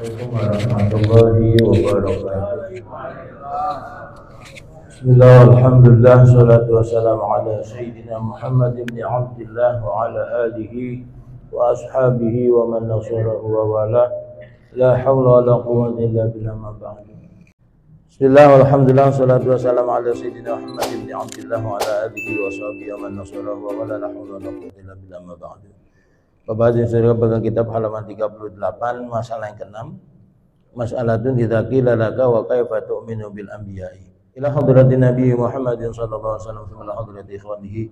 Assalamualaikum warahmatullahi wabarakatuh. Bismillah, alhamdulillah, salatu wassalamu ala sayyidina Muhammad ibn Abdillah wa ala alihi wa ashabihi wa man nasarahu wa wala. La hawla wa la quwwata illa billah, ma ba'd. Bismillah, alhamdulillah, salatu wassalamu ala sayyidina Muhammad ibn Abdillah wa ala alihi wa ashabihi wa man nasarahu wa wala. La hawla wa la quwwata illa billah, ma ba'd. Bapak dan Saudara, pegang kitab halaman 38, masalah yang ke-6. Mas'alatun idza qila laka wa kaifa tu'minu bil anbiya'i. Ila hadratin Nabi Muhammadin sallallahu alaihi wasallam wa hadrati ikhwanihi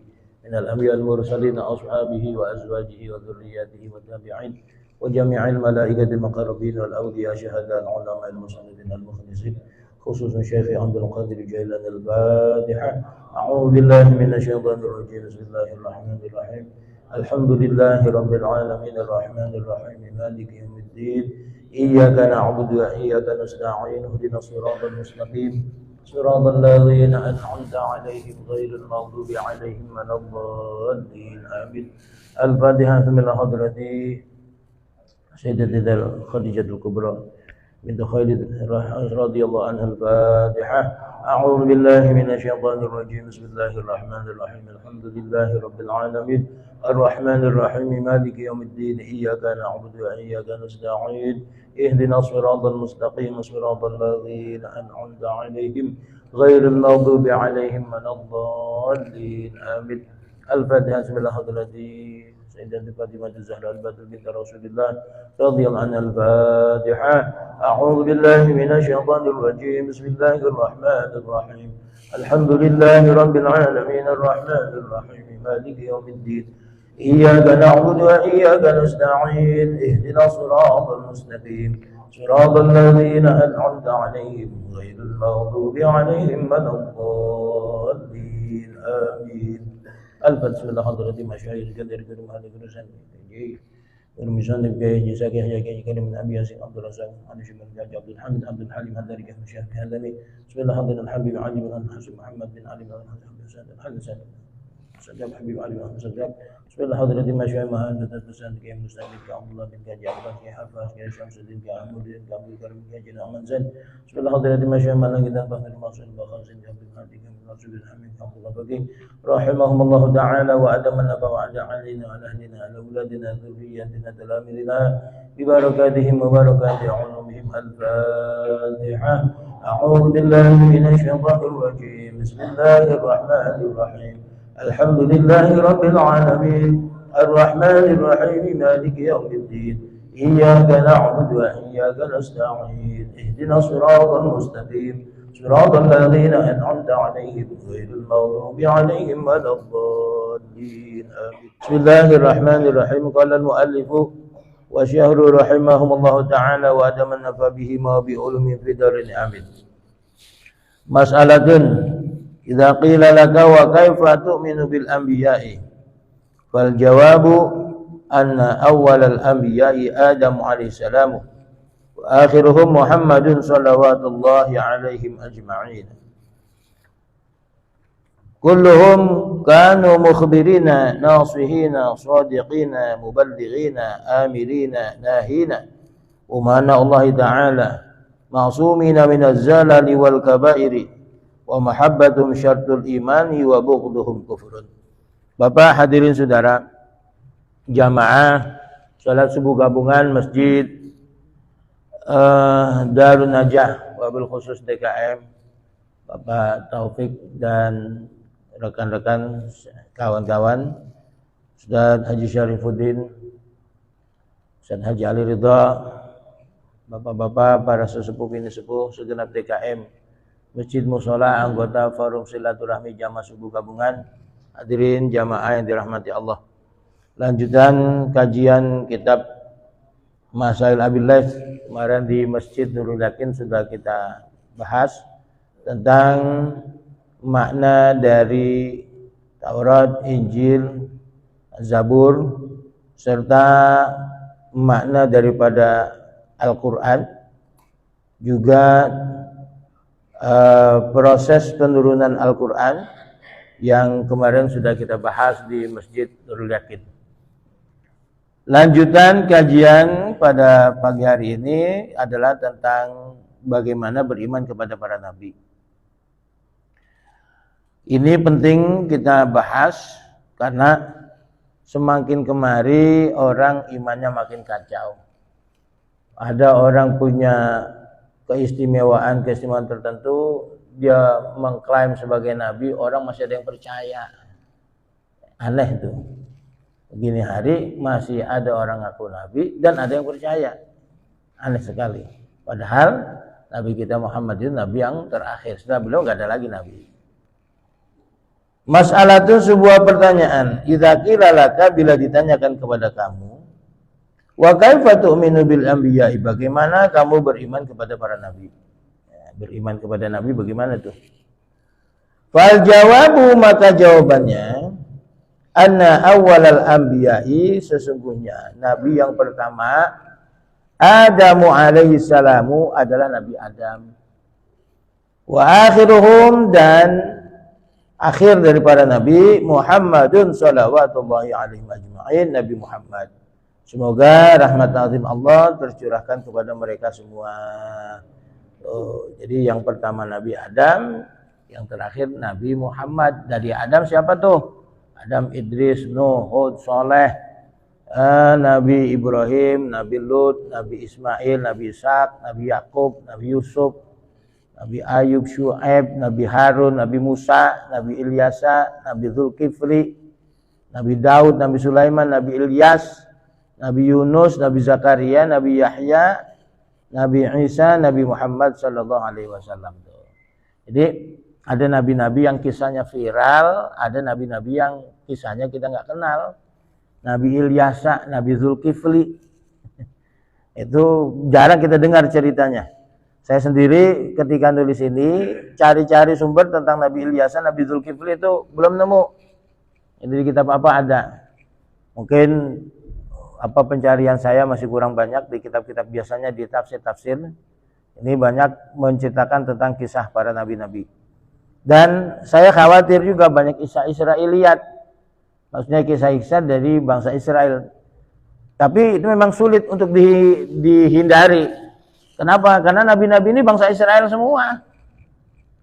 minal anbiya'i wal mursalin ashabihi wa azwajihi wa dhurriyyatihi wa tabi'in wa jami'il malaikati al-muqarrabin wal awliya syuhada al-ulama al-muslimin al-mukhlisin khususan Syekh Abdul Qadir Jailan al-Fatiha. A'udzu billahi minasyaitonir rajim. Bismillahirrahmanirrahim. Alhamdulillahi rabbil alamin arrahmanir rahim maliki yaumiddin iyyaka na'budu wa iyyaka nasta'in ihdinas siratal mustaqim siratal ladzina an'amta 'alaihim ghairil maghdubi 'alaihim waladdallin amin. Al-Fatihah. Bismillah hadrati Sayyidatina Khadijatul Kubra bint Khalid radhiyallahu anha. Al-Fatihah. A'udzu billahi minasyaitonir rajim. Bismillahirrahmanir rahim. Alhamdulillahi rabbil alamin arrahmanir rahim maliki yaumiddin iyyaka na'budu wa iyyaka nasta'in ihdinas siratal mustaqim siratal ladzina an'amta 'alaihim ghairil maghdubi 'alaihim waladdallin amin. Al-Fatihah. Bismillah hadrati Sayyidatina Fatimah Az-Zahra al-Batul bint Rasulillah radhiyallahu anha. Al-Fatihah. A'udzu billahi minasyaitonir rajim. Bismillahirrahmanir rahim. Alhamdulillahi rabbil alamin arrahmanir rahim maliki yaumiddin iyyaka na'budu wa iyyaka nasta'in ihdinas siratal mustaqim siratal ladzina an'amta 'alaihim ghairil maghdubi 'alaihim waladdallin amin. Al-Fatihah. Hadrati masyayikh kadir karim hadi kurusan ini Permisan lebih jasa kaya kalim Nabi Yasin Abdul Razak Hadis bin Abdul Hamid Abdul Halim Hadari Kah Syekh Hadami. Bismillah hadratul Habib Ali bin Hasan Muhammad bin Ali bin Hasan Hasan Sajab Habib Ali bin Sajab. Bismillah hadratul masyayikh mahadat tasan kaya Mustaqim ka Abdullah bin Kaji Abdullah ka Hafaz ka Syamsuddin ka Ahmad ka Abdul Karim ka Jina Aman Zain. Bismillah hadratul masyayikh malangidan bahir masul bakhazin ka Abdul Hadi ka Rasul Hamid ka Abdullah Baqi rahimahumullah ta'ala wa adaman wa ja'alina ala ahlina ala auladina dhurriyyatina talamilina bibarakatihim wa barakati ulumihim. Al-Fatihah. A'udzu billahi minasyaitonir rajim. Bismillahir rahmanir rahim. Alhamdulillahi rabbil alamin arrahmanir rahim maliki yaumiddin iyyaka na'budu wa iyyaka nasta'in ihdinas siratal mustaqim siratal ladzina an'amta 'alaihim ghairil maghdubi 'alaihim waladdallin amin. Bismillahirrahmanirrahim. Qala al-muallif wa syahru rahimahumullah ta'ala wa adamanna bihi ma bi ulumi fi darin amin. Mas'alatun idza qila laka wa kaifa tu'minu bil anbiya'i fal jawabu anna awwalal anbiya'i Adam alaihi salam wa akhiruhum Muhammadun sallallahu alaihim ajma'in. Kulluhum kanu mukhbirina nasihina sadiqina muballighina amirina nahina umana Allah ta'ala ma'sumina minaz zalali wal kaba'iri wa mahabbatum syartul imani wa bughduhum kufrun. Bapak hadirin saudara jamaah salat subuh gabungan Masjid Darun Najah wabil khusus DKM, Bapak Taufik dan rekan-rekan kawan-kawan, Ustaz Haji Syarifuddin, Ustaz Haji Ali Ridha, bapak-bapak para sesepuh bini sepuh segenap DKM, Masjid Mushola, anggota Forum Silaturahmi Jamaah Subuh Gabungan, hadirin jamaah yang dirahmati Allah. Lanjutan kajian kitab Masail Abillah kemarin di Masjid Nurul Yakin sudah kita bahas tentang makna dari Taurat, Injil, Zabur serta makna daripada Al-Quran, juga proses penurunan Al-Quran yang kemarin sudah kita bahas di Masjid Nurul Yakin. Lanjutan kajian pada pagi hari ini adalah tentang bagaimana beriman kepada para nabi. Ini penting kita bahas karena semakin kemari orang imannya makin kacau. Ada orang punya keistimewaan tertentu, dia mengklaim sebagai nabi, orang masih ada yang percaya. Aneh itu. Begini hari masih ada orang ngaku nabi dan ada yang percaya. Aneh sekali. Padahal Nabi kita Muhammad itu nabi yang terakhir. Setelah beliau nggak ada lagi nabi. Masalah itu sebuah pertanyaan. Idza qila laka, bila ditanyakan kepada kamu, wa kaifa tu'minu bil anbiya'i, bagaimana kamu beriman kepada para nabi? Ya, beriman kepada nabi bagaimana tuh? Fal jawabu, maka jawabannya, anna awwalal anbiya'i, sesungguhnya nabi yang pertama Adamu alaihi salamu adalah Nabi Adam. Wa akhiruhum, dan akhir dari para nabi Muhammadun salawatullahi alaihi ajma'in, Nabi Muhammad. Semoga rahmat azim Allah tercurahkan kepada mereka semua. Jadi yang pertama Nabi Adam, yang terakhir Nabi Muhammad. Dari Adam siapa tuh? Adam, Idris, Nuh, Hud, Saleh, Nabi Ibrahim, Nabi Lut, Nabi Ismail, Nabi Ishak, Nabi Yakub, Nabi Yusuf, Nabi Ayub, Syuaib, Nabi Harun, Nabi Musa, Nabi Ilyasa, Nabi Zulkifli, Nabi Daud, Nabi Sulaiman, Nabi Ilyas, Nabi Yunus, Nabi Zakaria, Nabi Yahya, Nabi Isa, Nabi Muhammad sallallahu alaihi wasallam. Jadi ada nabi-nabi yang kisahnya viral, ada nabi-nabi yang kisahnya kita nggak kenal. Nabi Ilyasa, Nabi Zulkifli, itu jarang kita dengar ceritanya. Saya sendiri ketika nulis ini cari-cari sumber tentang Nabi Ilyasa, Nabi Zulkifli itu belum nemu. Ini di kitab apa ada? Mungkin pencarian saya masih kurang banyak di kitab-kitab, biasanya di tafsir-tafsir. Ini banyak menceritakan tentang kisah para nabi-nabi. Dan saya khawatir juga banyak kisah Israiliyat. Maksudnya kisah-kisah dari bangsa Israel. Tapi itu memang sulit untuk dihindari. Kenapa? Karena nabi-nabi ini bangsa Israel semua.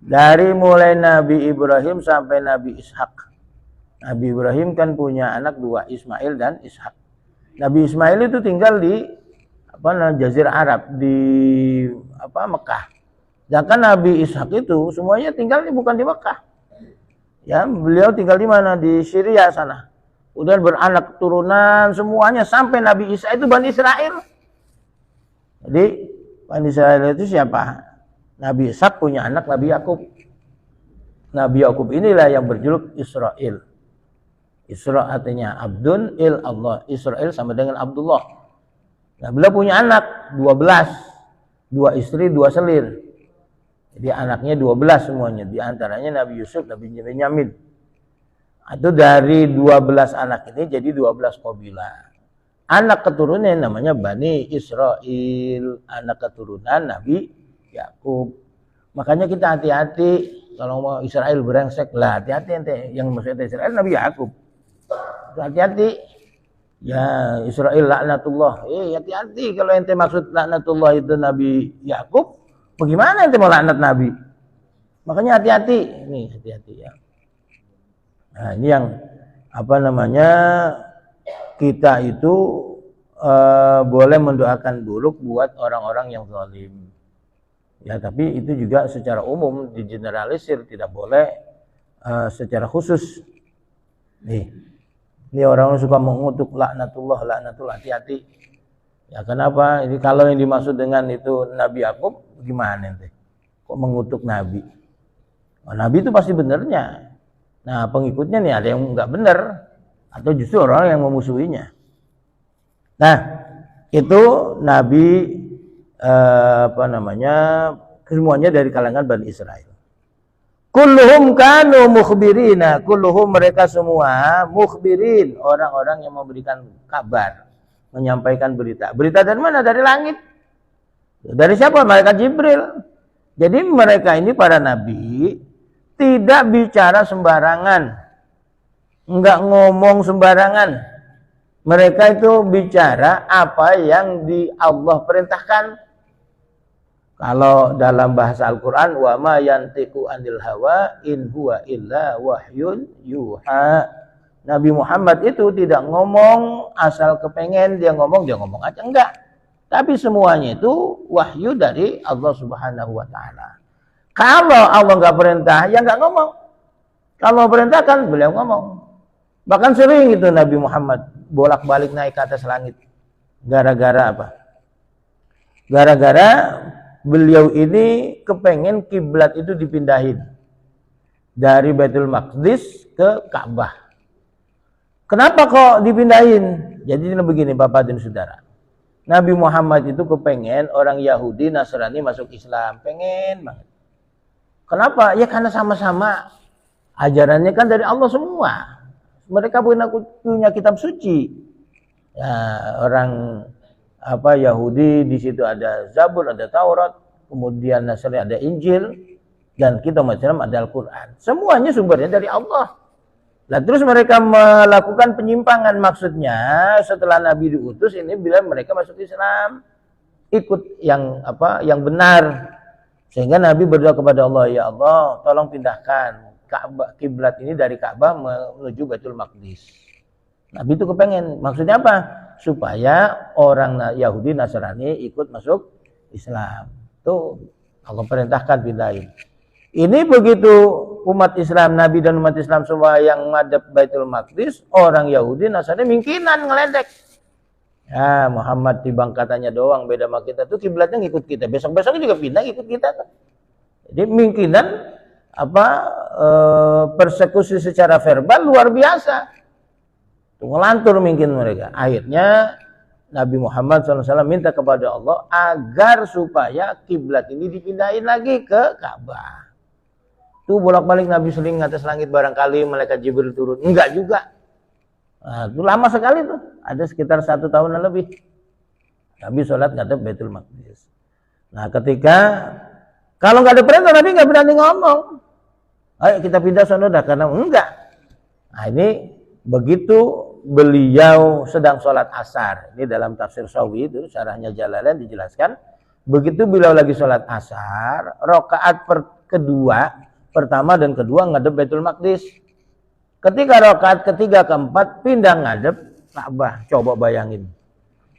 Dari mulai Nabi Ibrahim sampai Nabi Ishak. Nabi Ibrahim kan punya anak dua, Ismail dan Ishak. Nabi Ismail itu tinggal di Jazirah Arab, di Mekah. Sedangkan Nabi Ishak itu semuanya tinggal bukan di Mekah. Ya, beliau tinggal di mana? Di Syria sana. Kemudian beranak keturunan semuanya sampai Nabi Isa itu Bani Israel. Jadi Bani Israel itu siapa? Nabi Ishak punya anak Nabi Yakub. Nabi Yakub inilah yang berjuluk Israel. Isra artinya Abdun il Allah. Israel sama dengan Abdullah. Nah, beliau punya anak 12. 2 istri, 2 selir. Jadi anaknya 12 semuanya. Di antaranya Nabi Yusuf, Nabi Benyamin. Itu dari 12 anak ini jadi 12 kabilah. Anak keturunannya namanya Bani Israel. Anak keturunan Nabi Yakub. Makanya kita hati-hati kalau mau Israel brengsek lah, hati-hati ente. Yang maksudnya Israel Nabi Yakub. Hati-hati. Ya, Israel laknatullah. Hati-hati kalau ente maksud laknatullah itu Nabi Yakub. Bagaimana ente mau laknat Nabi? Makanya hati-hati. Nih, hati-hati ya. Nah, ini yang kita itu boleh mendoakan buruk buat orang-orang yang zalim. Ya, tapi itu juga secara umum digeneralisir, tidak boleh secara khusus. Ini orang suka mengutuk laknatullah, hati-hati. Ya, kenapa? Ini kalau yang dimaksud dengan itu Nabi Yakub, gimana ente? Kok mengutuk Nabi? Nabi itu pasti benernya. Nah, pengikutnya nih ada yang nggak benar atau justru orang yang memusuhinya. Nah, itu Nabi semuanya dari kalangan Bani Israel. Kulluhum kanu mukhbirina, kulluhum mereka semua mukhbirin, orang-orang yang memberikan kabar, menyampaikan berita. Berita dari mana? Dari langit. Dari siapa? Malaikat Jibril. Jadi mereka ini para nabi tidak bicara sembarangan, enggak ngomong sembarangan. Mereka itu bicara apa yang di Allah perintahkan. Kalau dalam bahasa Al-Quran, wa ma yantiqu anil hawa in huwa illa wahyun yuha. Nabi Muhammad itu tidak ngomong asal kepengen dia ngomong aja, enggak. Tapi semuanya itu wahyu dari Allah Subhanahu wa taala. Kalau Allah enggak perintah, ya enggak ngomong. Kalau perintahkan, beliau ngomong. Bahkan sering itu Nabi Muhammad bolak-balik naik ke atas langit. Gara-gara apa? Gara-gara beliau ini kepengen kiblat itu dipindahin dari Baitul Maqdis ke Ka'bah. Kenapa kok dipindahin? Jadi begini Bapak dan Saudara. Nabi Muhammad itu kepengen orang Yahudi, Nasrani masuk Islam. Pengen banget. Kenapa? Ya karena sama-sama ajarannya kan dari Allah semua. Mereka punya kitab suci. Ya, orang Yahudi di situ ada Zabur, ada Taurat, kemudian Nasrani ada Injil, dan kita macam ada Al-Quran. Semuanya sumbernya dari Allah. Nah, terus mereka melakukan penyimpangan, maksudnya setelah Nabi diutus ini bila mereka masuk Islam, ikut yang benar. Sehingga Nabi berdoa kepada Allah, ya Allah, tolong pindahkan kiblat ini dari Ka'bah menuju Baitul Maqdis. Nabi itu kepengen, maksudnya apa? Supaya orang Yahudi Nasrani ikut masuk Islam. Tuh Allah perintahkan pindahin. Ini begitu umat Islam, Nabi dan umat Islam semua yang madhab Baitul Maqdis, orang Yahudi Nasrani mingkinan ngeledek. Ya Muhammad di bangkatannya doang, beda sama kita tuh kiblatnya ngikut kita. Besok-besoknya juga pindah ikut kita tuh. Jadi mingkinan persekusi secara verbal luar biasa. Tuh ngelantur mungkin mereka. Akhirnya Nabi Muhammad SAW minta kepada Allah agar supaya kiblat ini dipindahin lagi ke Ka'bah. Tuh bolak-balik Nabi seling atas langit, barangkali malaikat Jibril turun. Enggak juga. Nah, itu lama sekali tuh. Ada sekitar 1 tahunan lebih. Nabi sholat ngadep Baitul Maqdis. Nah ketika kalau nggak ada perintah Nabi nggak berani ngomong. Ayo kita pindah sana dah, karena enggak. Nah ini begitu beliau sedang sholat asar. Ini dalam tafsir Sawi itu syarahnya Jalalain dijelaskan. Begitu beliau lagi sholat asar, rakaat pertama dan kedua ngadep Baitul Maqdis. Ketika rakaat ketiga keempat pindah ngadep Ka'bah. Coba bayangin.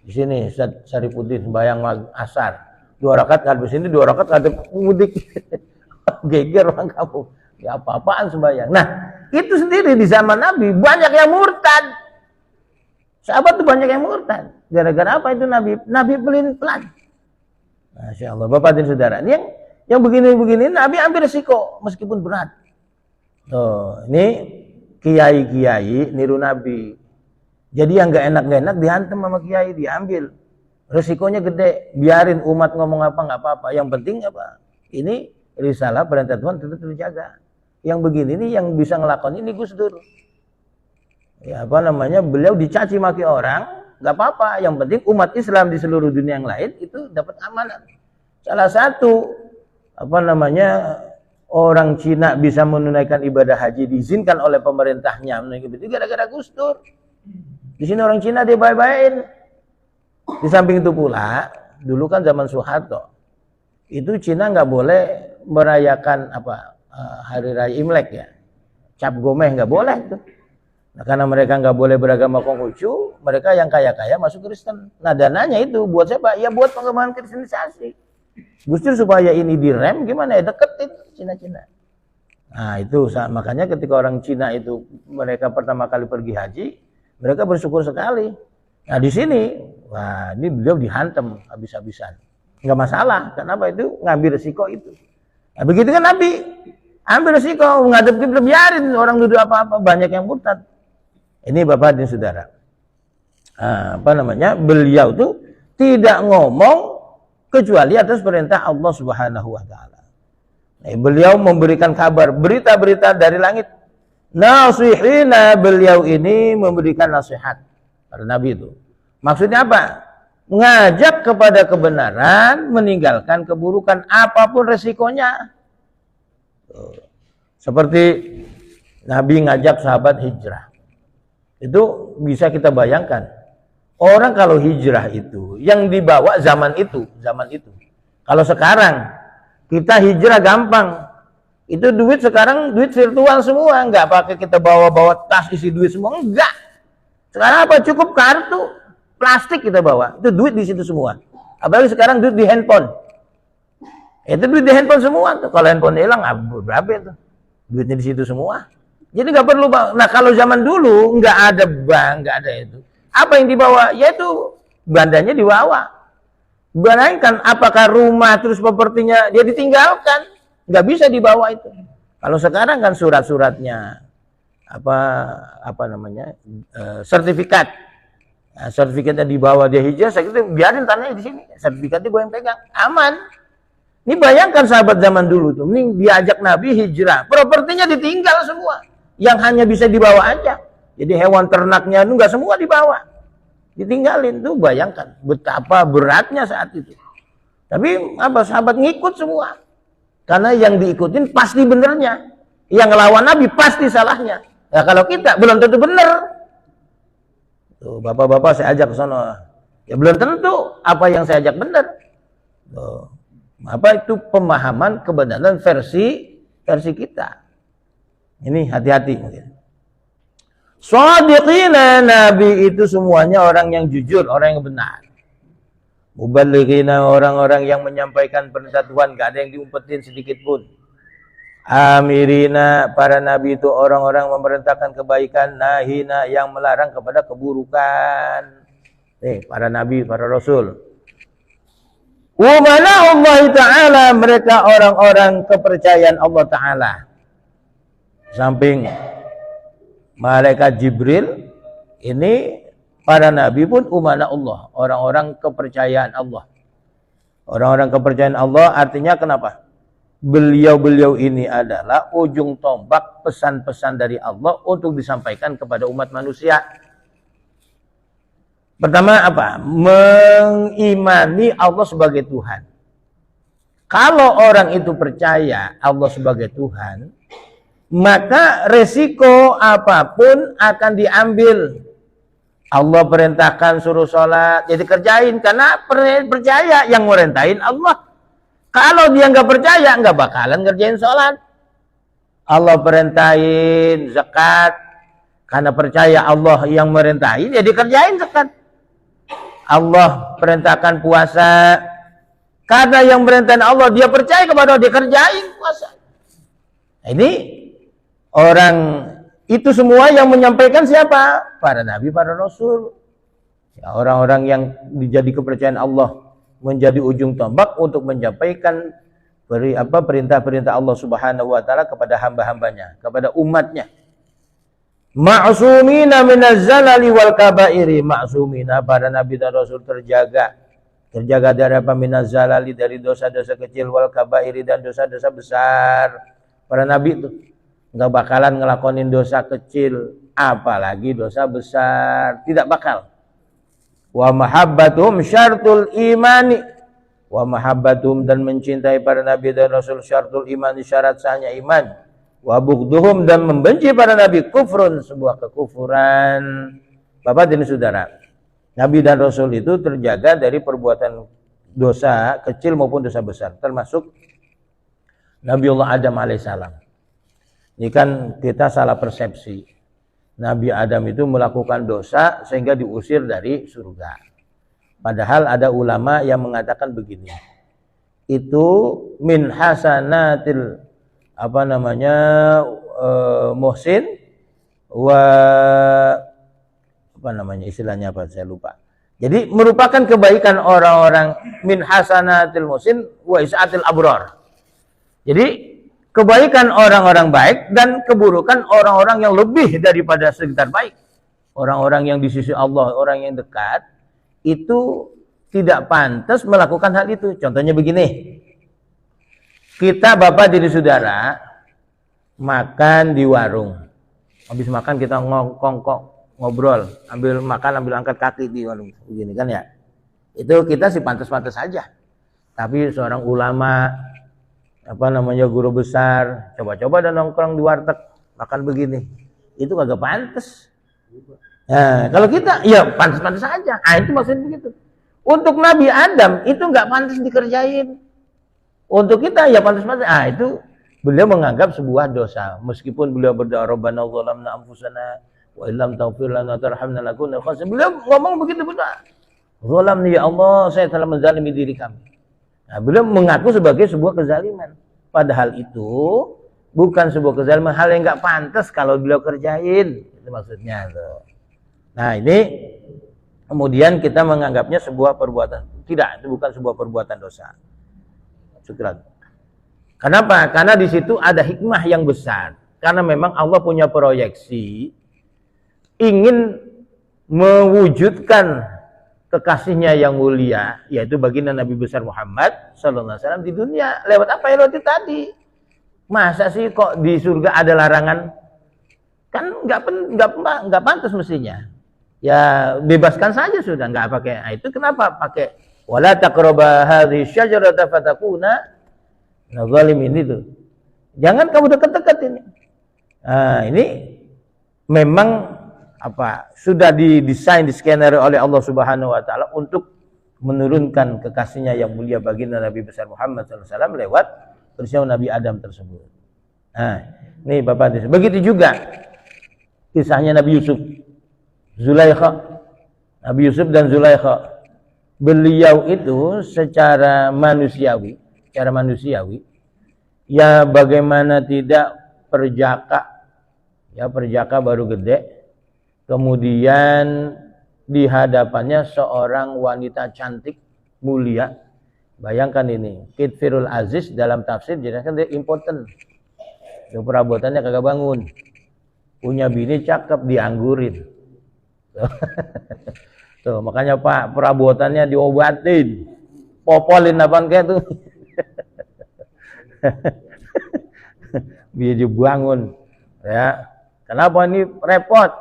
Di sini Syarifuddin bayang asar. 2 rakaat ngadep sini, 2 rakaat ngadep mudik. Geger orang kampung. Ya apa-apaan sembahyang. Nah, itu sendiri di zaman Nabi banyak yang murtad. Sahabat tuh banyak yang murtad. Gara-gara apa itu Nabi pelin-pelan. Masya Allah, Bapak dan Saudara. Ini yang begini-begini Nabi ambil resiko meskipun berat. Tuh, ini kiai-kiai niru Nabi. Jadi yang gak enak dihantam sama kiai, diambil. Resikonya gede. Biarin umat ngomong apa nggak apa-apa. Yang penting apa? Ini risalah perintah Tuhan tetap terjaga. Yang begini nih yang bisa ngelakon ini Gus Dur. Ya beliau dicaci maki orang, nggak apa-apa. Yang penting umat Islam di seluruh dunia yang lain itu dapat amanat. Salah satu orang Cina bisa menunaikan ibadah haji diizinkan oleh pemerintahnya menunaikan itu gara-gara Gus Dur. Di sini orang Cina dia baik-baikin. Di samping itu pula, dulu kan zaman Soeharto, itu Cina nggak boleh merayakan hari raya Imlek ya, Cap Gomeh nggak boleh itu. Nah, karena mereka nggak boleh beragama Konghucu, mereka yang kaya-kaya masuk Kristen. Nah dananya itu buat siapa? Ya buat pengembangan kristenisasi. Justru supaya ini direm gimana ya, deketin Cina-Cina. Nah itu makanya ketika orang Cina itu mereka pertama kali pergi haji, mereka bersyukur sekali. Nah di sini, wah ini beliau dihantam habis-habisan. Nggak masalah, kenapa itu ngambil resiko itu. Nah begitu kan Nabi, ambil resiko, ngadep kiblat, biarin orang duduk apa-apa, banyak yang murtad. Ini Bapak dan Saudara. Beliau tuh tidak ngomong kecuali atas perintah Allah Subhanahu wa taala. Beliau memberikan kabar, berita-berita dari langit. Nasihina, beliau ini memberikan nasihat pada Nabi itu. Maksudnya apa? Mengajak kepada kebenaran, meninggalkan keburukan apapun resikonya. Seperti Nabi ngajak sahabat hijrah. Itu bisa kita bayangkan. Orang kalau hijrah itu yang dibawa zaman itu. Kalau sekarang kita hijrah gampang. Itu duit sekarang duit virtual semua, nggak pakai kita bawa tas isi duit semua, enggak. Sekarang apa? Cukup kartu plastik kita bawa, itu duit di situ semua. Apalagi sekarang duit di handphone. Itu duit di handphone semua tuh. Kalau handphone hilang, berapa itu? Duitnya di situ semua. Jadi nggak perlu. Nah kalau zaman dulu nggak ada bank, nggak ada itu. Apa yang dibawa? Yaitu bandanya dibawa. Bayangkan apakah rumah terus propertinya dia ditinggalkan? Nggak bisa dibawa itu. Kalau sekarang kan surat-suratnya apa namanya sertifikat. Nah, sertifikatnya dibawa dia hijrah, saya kira biarin tanahnya di sini. Sertifikatnya gue yang pegang, aman. Ini bayangkan sahabat zaman dulu tuh, ini diajak Nabi hijrah, propertinya ditinggal semua. Yang hanya bisa dibawa aja. Jadi hewan ternaknya itu nggak semua dibawa, ditinggalin tuh. Bayangkan betapa beratnya saat itu. Tapi apa sahabat ngikut semua. Karena yang diikutin pasti benernya. Yang ngelawan Nabi pasti salahnya. Nah kalau kita belum tentu bener. Tuh, bapak-bapak saya ajak ke sana. Ya belum tentu apa yang saya ajak bener. Tuh, apa itu pemahaman kebenaran versi kita. Ini hati-hati. Shadiqina, Nabi itu semuanya orang yang jujur, orang yang benar. Muballighina, orang-orang yang menyampaikan perintah Tuhan, gak ada yang diumpetin sedikit pun. Amirina, para nabi itu orang-orang memerintahkan kebaikan, nahina, yang melarang kepada keburukan. Para nabi, para rasul. Umana Allah Ta'ala, mereka orang-orang kepercayaan Allah Ta'ala. Samping malaikat Jibril, ini para nabi pun umana Allah, orang-orang kepercayaan Allah. Orang-orang kepercayaan Allah artinya kenapa? Beliau-beliau ini adalah ujung tombak pesan-pesan dari Allah untuk disampaikan kepada umat manusia. Pertama apa? Mengimani Allah sebagai Tuhan. Kalau orang itu percaya Allah sebagai Tuhan, maka resiko apapun akan diambil. Allah perintahkan suruh sholat, jadi kerjain karena percaya yang merintahkan Allah. Kalau dia nggak percaya, nggak bakalan ngerjain sholat. Allah perintahin zakat, karena percaya Allah yang merintahin, jadi kerjain zakat. Allah perintahkan puasa, karena yang merintahin Allah, dia percaya kepada Allah, dia kerjain puasa. Nah, ini orang. Itu semua yang menyampaikan siapa? Para nabi, para rasul. Ya, orang-orang yang dijadi kepercayaan Allah menjadi ujung tombak untuk menyampaikan perintah-perintah Allah Subhanahu wa taala kepada hamba-hambanya, kepada umatnya. Ma'sumina minaz zalali wal kabairi, ma'sumina, para nabi dan rasul terjaga dari apa? Minaz zalali, dari dosa-dosa kecil, wal kabairi, dan dosa-dosa besar. Para nabi itu nggak bakalan ngelakonin dosa kecil, apalagi dosa besar, tidak bakal. Wa mahabbatum syartul imani, wa mahabbatum, dan mencintai para nabi dan rasul, syartul imani, syarat sahnya iman. Wa bughdhum, dan membenci para nabi, kufrun, sebuah kekufuran. Bapak dan saudara, nabi dan rasul itu terjaga dari perbuatan dosa kecil maupun dosa besar, termasuk Nabiullah Adam alaihissalam. Ini kan kita salah persepsi. Nabi Adam itu melakukan dosa sehingga diusir dari surga. Padahal ada ulama yang mengatakan begini. Itu min hasanatil muhsin wa istilahnya apa saya lupa. Jadi merupakan kebaikan orang-orang min hasanatil muhsin wa isaatil abrar. Jadi kebaikan orang-orang baik dan keburukan orang-orang yang lebih daripada sekitar baik. Orang-orang yang di sisi Allah, orang yang dekat, itu tidak pantas melakukan hal itu. Contohnya begini. Kita bapak diri saudara makan di warung. Habis makan kita ngobrol, ambil makan, ambil angkat kaki di warung. Begini kan ya. Itu kita sih pantas-pantas saja. Tapi seorang ulama, guru besar, coba-coba dan nongkrong di warteg makan begini, itu kagak pantas. Nah, kalau kita ya pantas-pantas saja. Ah itu maksudnya begitu. Untuk Nabi Adam itu nggak pantas dikerjain. Untuk kita ya pantas-pantas. Ah itu beliau menganggap sebuah dosa. Meskipun beliau berdoa Rabbana zalamna anfusana wa illam taghfir lana wa tarhamna lakunanna khasirin. Beliau ngomong begitu berdoa. Zalamni ya Allah, saya telah menzalimi diri kami. Nah, beliau mengaku sebagai sebuah kezaliman. Padahal itu bukan sebuah kezaliman, hal yang nggak pantas kalau beliau kerjain. Itu maksudnya tuh. Nah ini kemudian kita menganggapnya sebuah perbuatan. Tidak, itu bukan sebuah perbuatan dosa. Syukran. Kenapa? Karena di situ ada hikmah yang besar. Karena memang Allah punya proyeksi ingin mewujudkan kekasihnya yang mulia, yaitu baginda Nabi besar Muhammad Sallallahu Alaihi Wasallam di dunia. Lewat apa yang lewat tadi? Masa sih kok di surga ada larangan? Kan nggak pantas mestinya. Ya bebaskan saja sudah, nggak pakai. Nah, itu kenapa pakai wala taqraba hadhihi syajarata fatakuna zalimin itu. Jangan kamu dekat-dekat ini. Nah, ini memang sudah didesain, diskenario oleh Allah Subhanahu wa taala untuk menurunkan kekasihnya yang mulia baginda Nabi besar Muhammad SAW lewat peristiwa Nabi Adam tersebut. Nah, ini Bapak, begitu juga kisahnya Nabi Yusuf. Zulaikha, Nabi Yusuf dan Zulaikha, beliau itu secara manusiawi, ya bagaimana tidak perjaka, ya perjaka baru gede, kemudian di hadapannya seorang wanita cantik, mulia. Bayangkan ini, Kitfirul Aziz dalam tafsir jelaskan dia impoten, itu perabotannya kagak bangun, punya bini cakep dianggurin. Tuh, makanya Pak perabotannya diobatin, popolin apaan kayak tuh. Biar dibangun, ya. Kenapa ini repot?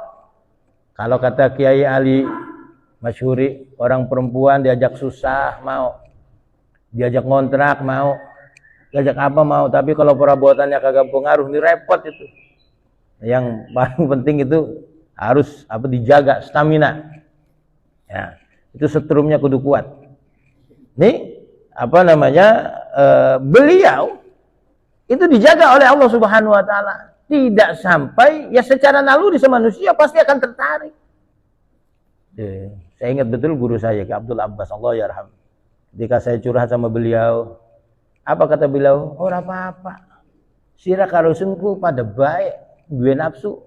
Kalau kata Kiai Ali Masyhuri, orang perempuan diajak susah mau, diajak ngontrak mau, diajak apa mau, tapi kalau perabotannya kagak pengaruh, ini repot itu. Yang paling penting itu harus dijaga stamina. Ya, itu setrumnya kudu kuat. Nih, beliau itu dijaga oleh Allah Subhanahu wa taala. Tidak sampai ya secara naluri manusia pasti akan tertarik. Saya ingat betul guru saya Ki Abdul Abbas, Allah yarham. Ketika saya curhat sama beliau, apa kata beliau? Ora apa-apa. Sira karo sunku pada baik, duwe nafsu.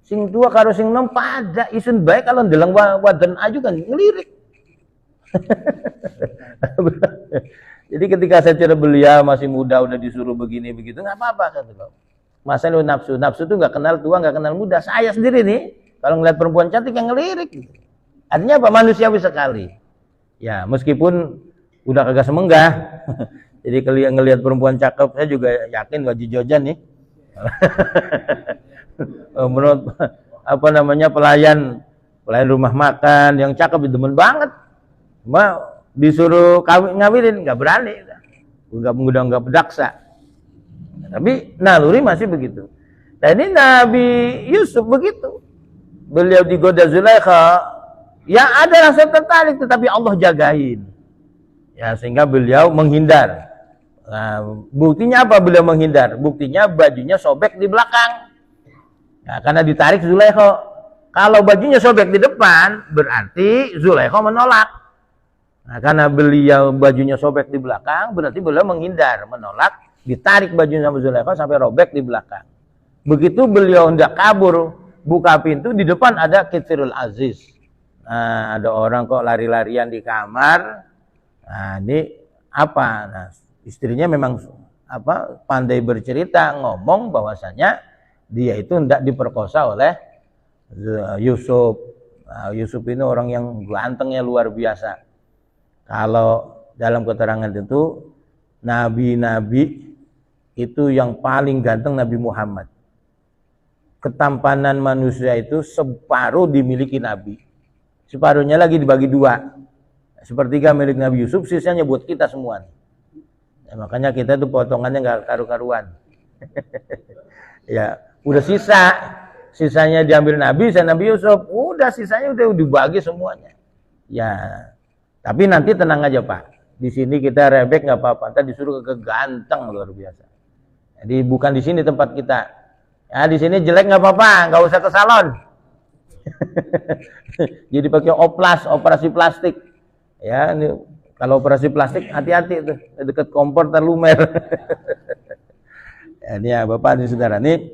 Sing tua karo sing nom pada isun baik, kalau ndeleng wadan aju kan ngelirik. Jadi ketika saya cerita beliau masih muda udah disuruh begini begitu, nggak apa-apa kata beliau. Masa lu nafsu tuh nggak kenal tua, nggak kenal muda. Saya sendiri nih kalau ngeliat perempuan cantik yang ngelirik. Artinya apa? Manusiawi sekali. Ya meskipun udah kagak semenggah. Jadi kalau ngelihat perempuan cakep, saya juga yakin Waji Jojan nih. Menurut pelayan rumah makan yang cakep demen banget, cuma disuruh ngawinin nggak berani, nggak pedaksa. Tapi naluri masih begitu. Nah ini Nabi Yusuf begitu, beliau digoda Zulaikha, ya ada rasa tertarik tetapi Allah jagain, ya sehingga beliau menghindar. Nah, buktinya apa beliau menghindar? Buktinya bajunya sobek di belakang. Nah, karena ditarik Zulaikha. Kalau bajunya sobek di depan, berarti Zulaikha menolak. Nah, karena beliau bajunya sobek di belakang, berarti beliau menghindar, menolak, ditarik bajunya sama Zulaikha sampai robek di belakang. Begitu beliau hendak kabur, buka pintu, di depan ada Kitfirul Aziz. Nah, ada orang kok lari-larian di kamar. Nah, ini apa? Nah, istrinya memang pandai bercerita, ngomong bahwasanya dia itu hendak diperkosa oleh Yusuf. Nah, Yusuf ini orang yang gantengnya luar biasa. Kalau dalam keterangan itu nabi-nabi itu yang paling ganteng Nabi Muhammad. Ketampanan manusia itu separuh dimiliki Nabi, separuhnya lagi dibagi dua. Sepertiga milik Nabi Yusuf, sisanya buat kita semua. Ya, makanya kita tuh potongannya nggak karu-karuan. Ya udah sisa, sisanya diambil Nabi, saya Nabi Yusuf. Udah sisanya udah dibagi semuanya. Ya, tapi nanti tenang aja Pak. Di sini kita rebek nggak apa-apa. Ntar disuruh ke ganteng luar biasa. Jadi bukan di sini tempat kita. Ya di sini jelek nggak apa-apa, nggak usah ke salon. Jadi pakai oplas, operasi plastik. Ya, ini kalau operasi plastik hati-hati tuh, dekat kompor terlumer. Ya, ini ya Bapak dan Saudara, ini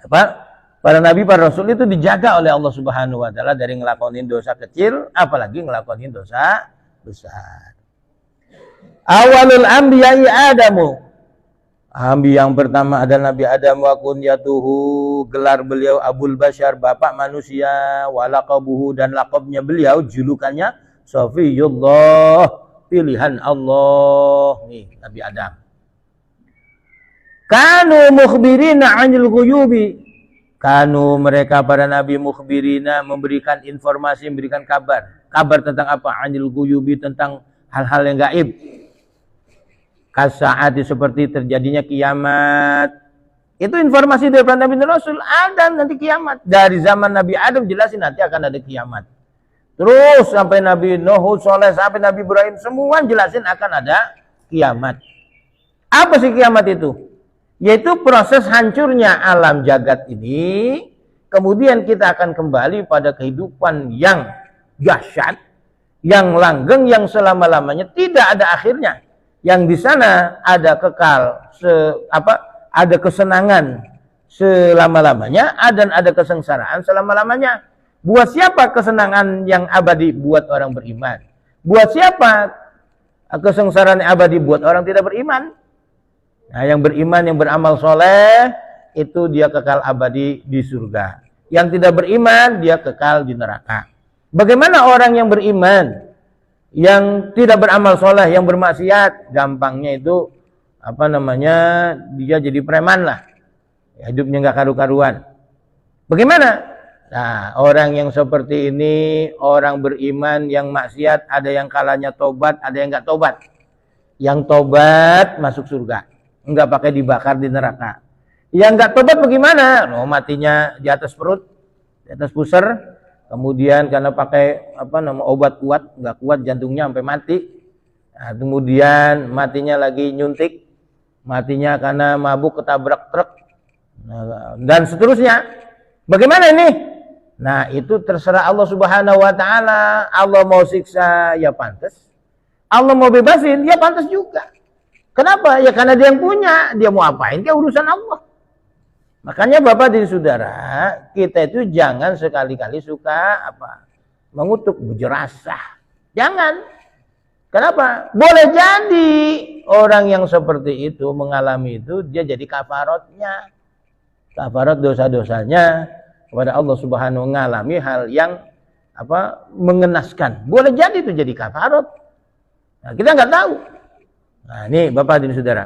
apa? Para nabi, para rasul itu dijaga oleh Allah Subhanahu wa taala dari ngelakonin dosa kecil, apalagi ngelakonin dosa besar. Awalul anbiya'i Adamu. Nabi yang pertama adalah Nabi Adam wa kunyatuhu, gelar beliau Abul Bashar, bapak manusia, wa laqabuhu, dan laqabnya beliau, julukannya Safiyullah, pilihan Allah. Nih Nabi Adam. Kanu mukhbirina 'anil ghuyubi. Kanu mereka para nabi mukhbirina, memberikan informasi, memberikan kabar. Kabar tentang apa? 'Anil ghuyubi, tentang hal-hal yang gaib. Kasaati, seperti terjadinya kiamat. Itu informasi dari para nabi dan rasul, ada nanti kiamat. Dari zaman Nabi Adam jelasin nanti akan ada kiamat. Terus sampai Nabi Nuh, Soleh, sampai Nabi Ibrahim, semua jelasin akan ada kiamat. Apa sih kiamat itu? Yaitu proses hancurnya alam jagat ini, kemudian kita akan kembali pada kehidupan yang dahsyat, yang langgeng, yang selama-lamanya tidak ada akhirnya. Yang di sana ada kekal, ada kesenangan selama-lamanya, dan ada kesengsaraan selama-lamanya. Buat siapa kesenangan yang abadi? Buat orang beriman. Buat siapa kesengsaraan yang abadi? Buat orang tidak beriman. Nah, yang beriman, yang beramal soleh, itu dia kekal abadi di surga. Yang tidak beriman, dia kekal di neraka. Bagaimana orang yang beriman, yang tidak beramal soleh, yang bermaksiat? Gampangnya itu, dia jadi preman lah. Hidupnya nggak karu-karuan. Bagaimana? Nah, orang yang seperti ini, orang beriman yang maksiat, ada yang kalanya tobat, ada yang nggak tobat. Yang tobat masuk surga. Enggak pakai dibakar di neraka. Yang enggak tobat bagaimana? Matinya di atas perut, di atas pusar, kemudian karena pakai obat kuat, enggak kuat jantungnya sampai mati. Nah, kemudian matinya lagi nyuntik, matinya karena mabuk ketabrak truk, dan seterusnya. Bagaimana ini? Nah, itu terserah Allah Subhanahu wa taala. Allah mau siksa ya pantas. Allah mau bebasin ya pantas juga. Kenapa? Ya karena dia yang punya, dia mau apain? Dia urusan Allah. Makanya Bapak dan Saudara, kita itu jangan sekali-kali suka mengutuk, berjerasah. Jangan. Kenapa? Boleh jadi orang yang seperti itu mengalami itu, dia jadi kafaratnya. Kafarat dosa-dosanya kepada Allah Subhanahu mengalami hal yang mengenaskan. Boleh jadi itu jadi kafarat. Nah, kita nggak tahu. Nah, ini Bapak dan Saudara,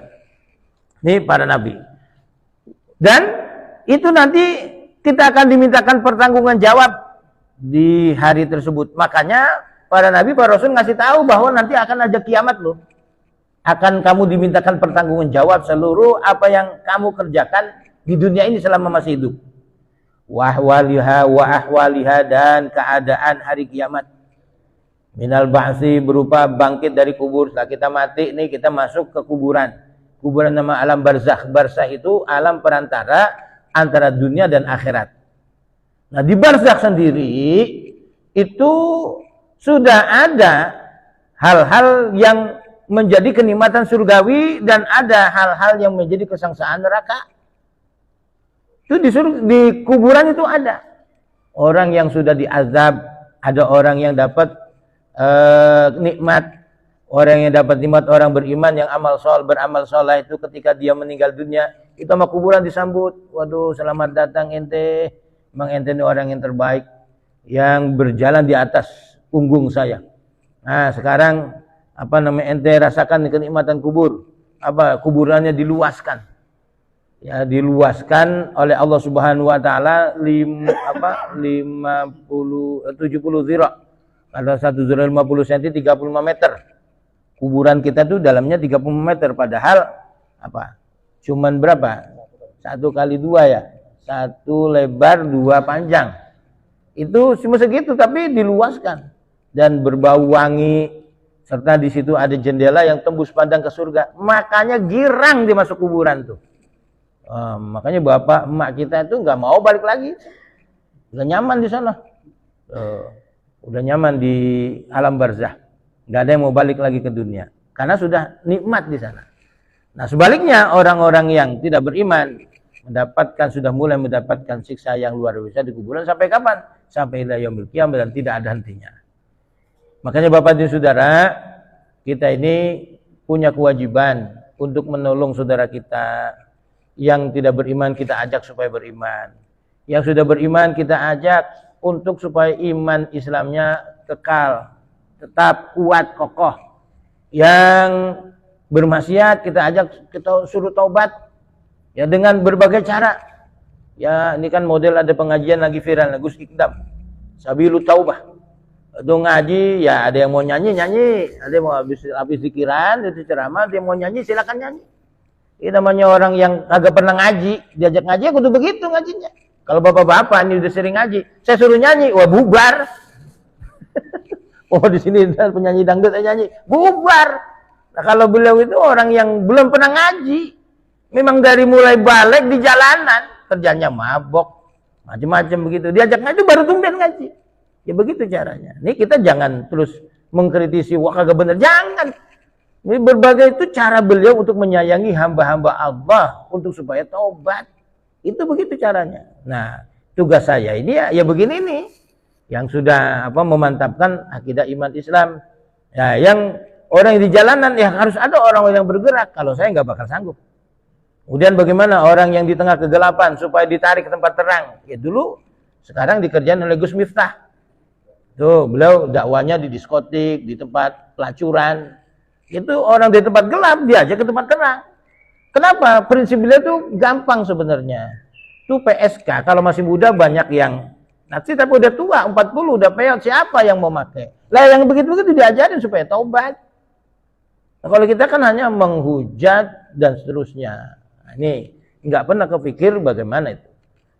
ini para nabi, dan itu nanti kita akan dimintakan pertanggungan jawab di hari tersebut. Makanya para nabi, para rasul ngasih tahu bahwa nanti akan ada kiamat loh. Akan kamu dimintakan pertanggungan jawab seluruh apa yang kamu kerjakan di dunia ini selama masih hidup. Wa ahwaliha, dan keadaan hari kiamat. Minal ba'si, berupa bangkit dari kubur. Setelah kita mati nih, kita masuk ke kuburan. Kuburan nama alam barzakh. Barzakh itu alam perantara antara dunia dan akhirat. Nah, di barzakh sendiri itu sudah ada hal-hal yang menjadi kenikmatan surgawi, dan ada hal-hal yang menjadi kesengsaraan neraka. Itu di kuburan itu ada orang yang sudah diazab, ada orang yang dapat nikmat. Orang yang dapat nikmat orang beriman yang beramal soleh itu ketika dia meninggal dunia, itu sama kuburan disambut. Waduh, selamat datang ente. Emang ente ini orang yang terbaik yang berjalan di atas punggung saya. Nah, sekarang ente rasakan kenikmatan kubur. Kuburannya diluaskan. Ya, diluaskan oleh Allah Subhanahu wa taala 70 zira. Ada 1 zira 50 cm, 35 meter. Kuburan kita tuh dalamnya 30 meter, padahal cuman berapa? 1 kali 2 ya. 1 lebar 2 panjang. Itu cuma segitu tapi diluaskan dan berbau wangi, serta di situ ada jendela yang tembus pandang ke surga. Makanya girang dia masuk kuburan tuh. Makanya bapak emak kita itu nggak mau balik lagi, udah nyaman di sana, udah nyaman di alam barzah, nggak ada yang mau balik lagi ke dunia karena sudah nikmat di sana. Nah sebaliknya orang-orang yang tidak beriman sudah mulai mendapatkan siksa yang luar biasa di kuburan. Sampai kapan? Sampai ila yaumil qiyamah, dan tidak ada hentinya. Makanya Bapak dan Saudara, kita ini punya kewajiban untuk menolong saudara kita yang tidak beriman. Kita ajak supaya beriman. Yang sudah beriman kita ajak untuk supaya iman Islamnya kekal, tetap kuat, kokoh. Yang bermaksiat kita ajak, kita suruh taubat. Ya dengan berbagai cara. Ya ini kan model ada pengajian lagi viral, Gus Ikdam, Sabilu Taubah. Itu ngaji, ya ada yang mau nyanyi, ada yang mau habis zikiran, itu ceramah, ada yang mau nyanyi, silakan nyanyi. Ini namanya orang yang kagak pernah ngaji, diajak ngaji, kudu begitu ngajinya. Kalau bapak-bapak ini udah sering ngaji, saya suruh nyanyi, wah bubar. Oh di sini penyanyi dangdut saya nyanyi, bubar. Nah, kalau beliau itu orang yang belum pernah ngaji. Memang dari mulai balik di jalanan, kerjanya mabok, macam-macam begitu. Diajak ngaji baru tumben ngaji. Ya begitu caranya. Ini kita jangan terus mengkritisi, wah kagak bener. Jangan. Ini berbagai itu cara beliau untuk menyayangi hamba-hamba Allah untuk supaya taubat. Itu begitu caranya. Nah, tugas saya ini ya begini nih. Yang sudah memantapkan akidah iman Islam. Ya, yang orang yang di jalanan ya harus ada orang yang bergerak. Kalau saya nggak bakal sanggup. Kemudian bagaimana orang yang di tengah kegelapan supaya ditarik ke tempat terang? Ya dulu, sekarang dikerjain oleh Gus Miftah. Tuh, beliau dakwanya di diskotik, di tempat pelacuran. Itu orang di tempat gelap, dia aja ke tempat terang. Kenapa? Prinsip beliau itu gampang sebenarnya. Itu PSK, kalau masih muda banyak yang nanti tapi udah tua, 40, udah peot, siapa yang mau pakai? Lah yang begitu-begitu diajarin supaya taubat. Nah, kalau kita kan hanya menghujat dan seterusnya. Nah, ini nggak pernah kepikir bagaimana itu.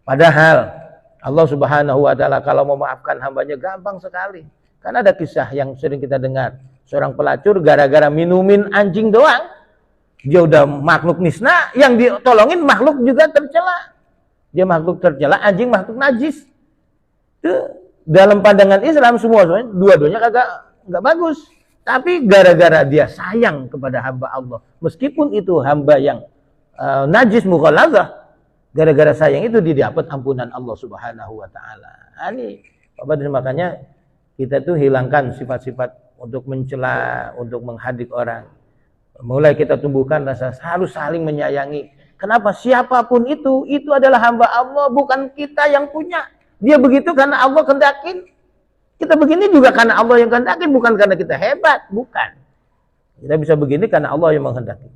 Padahal Allah Subhanahu wa Ta'ala kalau memaafkan hambanya gampang sekali. Karena ada kisah yang sering kita dengar. Seorang pelacur gara-gara minumin anjing doang, dia udah makhluk nisna, yang ditolongin makhluk juga tercela. Dia makhluk tercela, anjing makhluk najis. Itu dalam pandangan Islam semua dua-duanya nggak bagus. Tapi gara-gara dia sayang kepada hamba Allah, meskipun itu hamba yang najis mughaladzah, gara-gara sayang itu dia dapat ampunan Allah Subhanahu wa Ta'ala. Ini makanya kita tuh hilangkan sifat-sifat untuk mencela, untuk menghadik orang. Mulai kita tumbuhkan rasa harus saling menyayangi. Kenapa? Siapapun itu adalah hamba Allah, bukan kita yang punya. Dia begitu karena Allah kehendakin. Kita begini juga karena Allah yang kehendakin, bukan karena kita hebat, bukan. Kita bisa begini karena Allah yang menghendaki.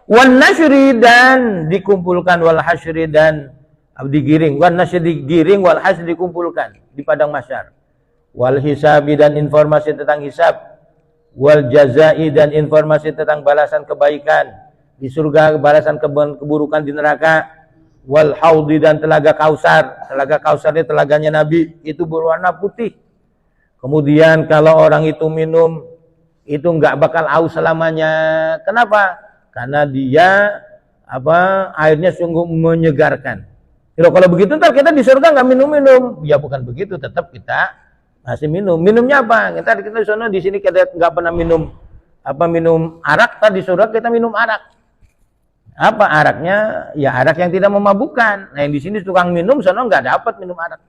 Wan nasyri, dan dikumpulkan, wal hasyri, dan digiring. Wan nasyri digiring, wal hasyri dikumpulkan di padang mahsyar. Wal hisabi, dan informasi tentang hisab. Wal jazai, dan informasi tentang balasan kebaikan di surga, balasan keburukan di neraka. Wal haudi, dan telaga Kausar. Telaga Kausar ini telaganya Nabi, itu berwarna putih. Kemudian kalau orang itu minum, itu nggak bakal haus selamanya. Kenapa? Karena dia airnya sungguh menyegarkan. Kalau begitu ntar kita di surga nggak minum-minum. Ya bukan begitu, tetap kita masih minum. Minumnya apa? Kita di sini kita nggak pernah minum minum arak. Tadi di surga kita minum arak. Apa araknya? Ya arak yang tidak memabukkan. Nah yang di sini tukang minum, sono nggak dapat minum arak.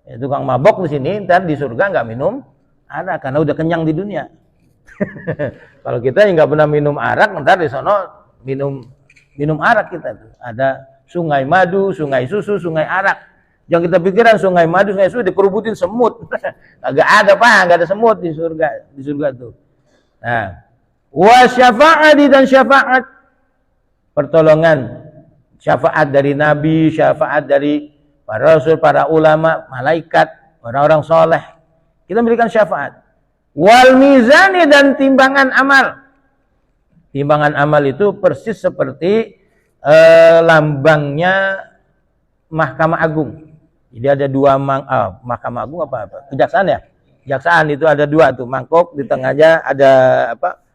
Ya, tukang mabok di sini, ntar di surga nggak minum arak karena udah kenyang di dunia. Kalau kita yang nggak pernah minum arak, ntar di sono minum arak kita tuh. Ada sungai madu, sungai susu, sungai arak. Jangan kita pikiran sungai madu, sungai susu dikerubutin semut. Agak ada Pak, nggak ada semut di surga tuh. Nah, wa syafa'ati, dan syafaat, pertolongan, syafaat dari Nabi, syafaat dari para rasul, para ulama, malaikat, orang-orang soleh. Kita memberikan syafaat. Wal mizani, dan timbangan amal. Timbangan amal itu persis seperti lambangnya Mahkamah Agung. Jadi ada dua Mahkamah Agung apa? Kejaksaan ya? Kejaksaan itu ada dua tuh, mangkok di tengahnya ada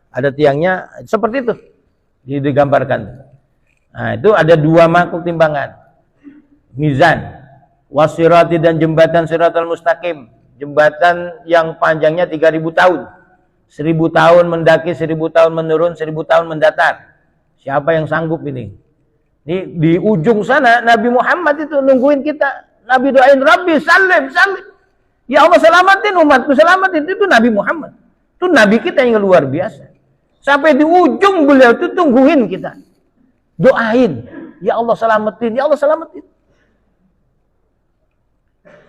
ada tiangnya seperti itu. Digambarkan. Nah, itu ada dua mangkok timbangan. Mizan, wasirati dan jembatan Siratal Mustaqim. Jembatan yang panjangnya 3000 tahun. 1000 tahun mendaki, 1000 tahun menurun, 1000 tahun mendatar. Siapa yang sanggup ini? Di ujung sana Nabi Muhammad itu nungguin kita. Nabi doain, Rabbi salim, salim. Ya Allah selamatin umatku, selamatin. Itu Nabi Muhammad. Itu Nabi kita yang luar biasa. Sampai di ujung beliau itu tungguin kita. Doain. Ya Allah selamatin, ya Allah selamatin.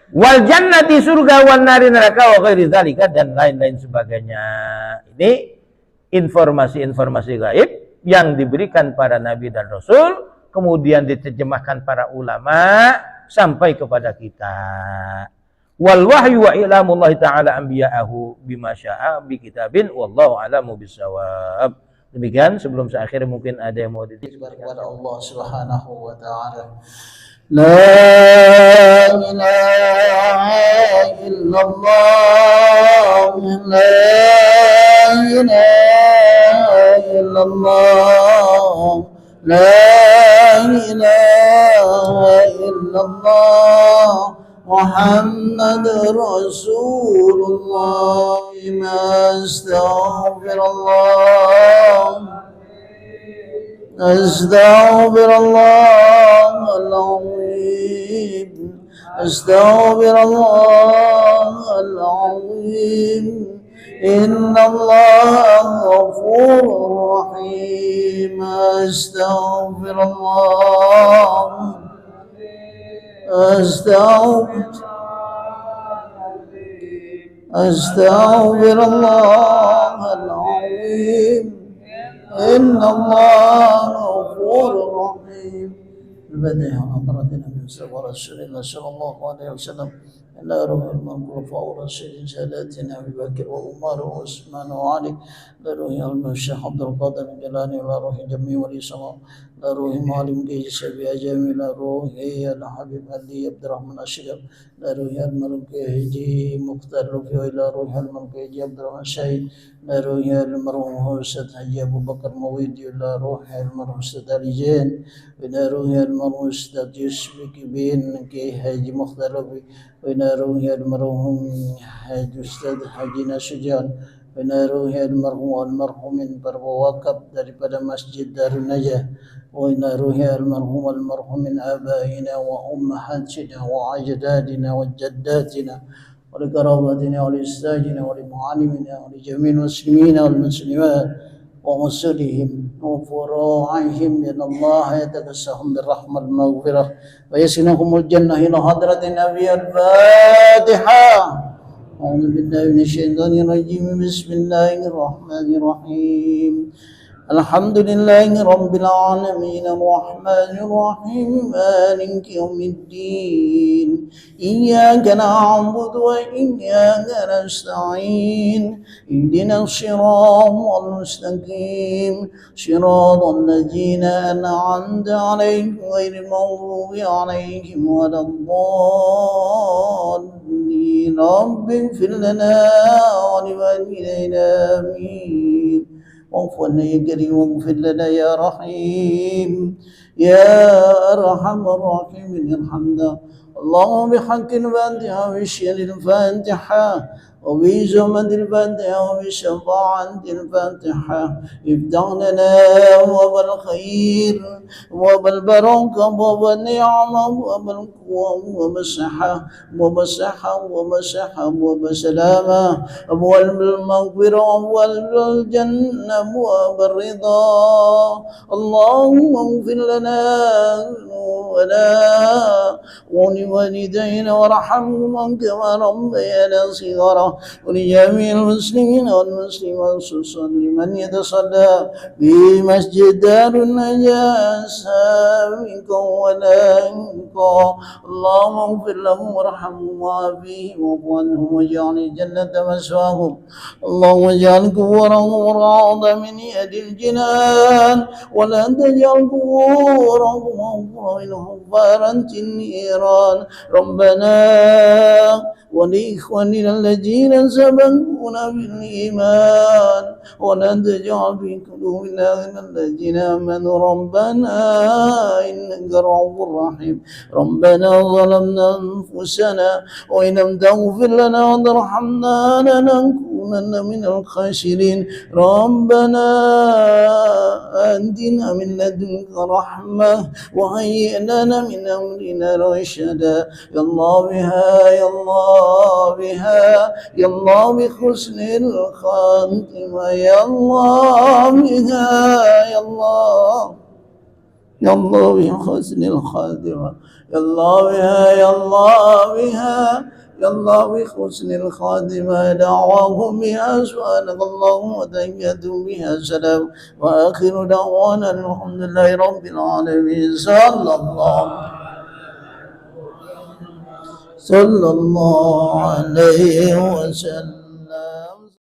Wal jannati surga, wan nari neraka, wa ghairi dzalika dan lain-lain sebagainya. Ini informasi-informasi gaib yang diberikan para nabi dan rasul, kemudian diterjemahkan para ulama sampai kepada kita. Wal wahyu wa ilamullahi ta'ala anbiya'ahu bima syaa bi kitabin wallahu a'lamu bissawab. Demikian, sebelum saya akhiri mungkin ada yang mau kepada Allah Subhanahu wa taala. La ilaha illallah, la ilaha illallah, la ilaha illallah, Muhammadur Rasulullah. Astaghfirullah, astaghfirullah al-azim, astaghfirullah al-azim. Innallaha ghafurur rahim. Astaghfirullah, astaghfirullah al-azim. Innallaha ghafurur rahim. Al-Fatihah. Hadratin Nabi Rasulullah sallallahu alaihi wasallam. لا روح المغفور ورشيد ساداتنا أبي بكر وعمر وعثمان وعلي. لا روح الشيخ عبد القادر الجيلاني ولا روح جميع ولي سماء. لا روح معلم جيش أبي أجامي. لا روح الحبيب علي عبد الرحمن الشريف. لا روح الملك هجي مختار رفيع. لا روح الملك هجي عبد الرحمن الشهيد. لا روح المرحوم أستاذ حجي أبو بكر مويدي. لا روح المرحوم أستاذ علي جين. ولا روح المرحوم أستاذ يوسف كبين كي حجي مختار رفيع. ولا روح المرحوم حاج أستاذ حجينا شجان. ولا روح المرحوم berwakaf daripada Masjid Darun Najah. وإلى روح المرحوم من آبائنا وأمهاتنا وأجدادنا وجداتنا ولقرابتنا ولأستاذنا ولمعلمنا ولجميع المسلمين والمسلمات ومسلمهم وفروعهم إن الله يتكسهم بالرحمة المغفرة ويسكنهم الجنة إلى حضرة النبي. الفاتحة. أعوذ بالله من الشيطان الرجيم. بسم الله الرحمن الرحيم. الحمد لله رب العالمين الرحمن الرحيم مالك يوم الدين. إياك نعبد وإياك نستعين. اهدنا الصراط المستقيم صراط الذين أنعمت عليهم غير المغضوب عليهم ولا الضالين. رب اغفر لنا ولوالدينا آمين. واغفر لنا يا كريم واغفر لنا يا رحيم يا أرحم الراحمين. ارحمنا اللهم بحق الفاتحة وبشر الفاتحة وبزمن الفاتحة وبشفاعة الفاتحة. افتح لنا أبواب الخير وبالبركة وبالنعمة وبالقوة وبالصحة وبالسلامة وبالمغفرة وبالجنة وبالرضا. اللهم اغفر لنا ولوالدينا وارحمهما كما ربيانا صغارا. ولجميع المسلمين والمسلمات خصوصا لمن يتصدى في مسجد دار النجاسة منكم ولنكم اللهم اغفر لهم وارحمهم وعافيهم واعف عنهم واجعل الجنة مسواهم اللهم اجعل قبورهم روضة من يد الجنان ولا تجعل قبورهم حفارا النيران ربنا ولإخواننا الذين سبقونا بالإيمان ولا تجعل في قلوبنا غلا الذين آمنوا ربنا إنك رؤوف رحيم ربنا ظلمنا أنفسنا وإن لم تغفر لنا وترحمنا لنكونن من الخاسرين ربنا آتنا من لدنك رحمة وهيئ لنا من أمرنا رشدا يا الله بها يا الله بها يا الله بحسن الخاتمة يا الله بها يا الله يا الله بحسن الخاتمة يا الله بها يا الله بها يا الله بحسن الخاتمة دعواهم بها سبحانك اللهم وتحيتهم بها سلام وآخر دعوانا الحمد لله رب العالمين صلى الله عليه وسلم